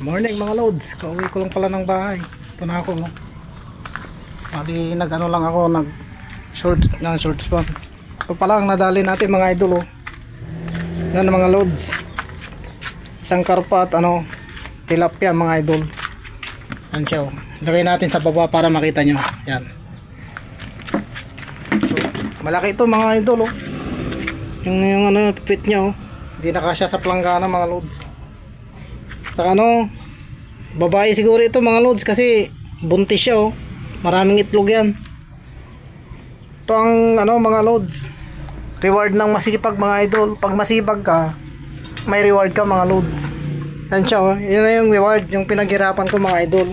Morning mga loads, kauwi ko lang pala ng bahay. Ito na ako. Bali nag-ano lang ako, nag shorts pa. Ito pala ang nadali natin mga idol oh. Yan mga loads. Isang karpa at tilapia mga idol. Yan siya oh. Lagay natin sa baba para makita nyo. Yan. So, malaki ito mga idol oh. Yung fit nya oh. Hindi nakasya sa planggana mga loads. Saka babae siguro ito mga loads kasi buntis siya oh. Maraming itlog yan. Ito ang mga loads. Reward ng masipag mga idol. Pag masipag ka, may reward ka mga loads. Yan siya oh. Yan na yung reward, yung pinaghirapan ko mga idol.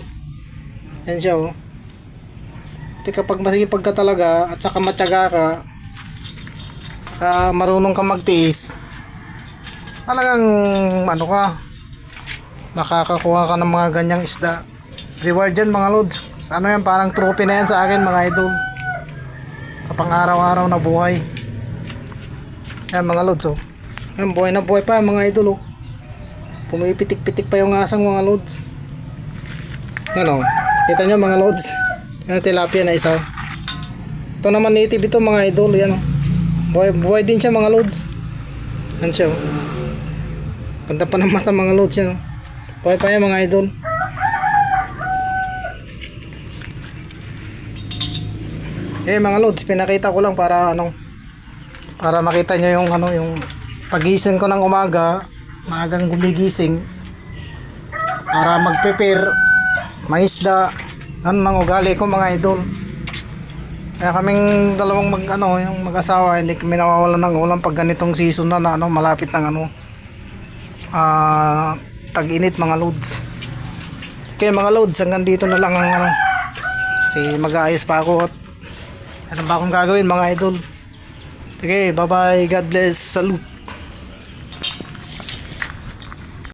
Yan siya oh. Kasi kapag masipag ka talaga at saka matyaga ka, marunong ka magtiis, talagang ka, makakakuha ka ng mga ganyang isda. Reward yan mga loads. Yan, parang trophy na yan sa akin mga idol, kapang araw-araw na buhay. Yan mga loads oh. Yan, buhay na buhay pa mga idol oh. Pumipitik-pitik pa yung asang mga loads. Yan oh. Kita nyo mga loads. Yan tilapia na isa. Ito naman native ito mga idol. Yan oh. Buhay din siya mga loads. Yan siya oh. Ganda pa ng mata mga loads yan oh. Buhay pa yan mga idol. Mga loads, pinakita ko lang para para makita nyo yung yung pagising ko ng umaga, maagang gumigising para mag-prepare may isda. Ng ugali ko mga idol. Kaya kaming dalawang yung mag-asawa, hindi kami nawawalan ng ulam pag ganitong season na malapit ng tag-init mga loads. Okay mga loads, hanggang dito na lang ang kasi mag-aayos pa ako at ano ba akong gagawin mga idol. Okay, bye bye, God bless, salute.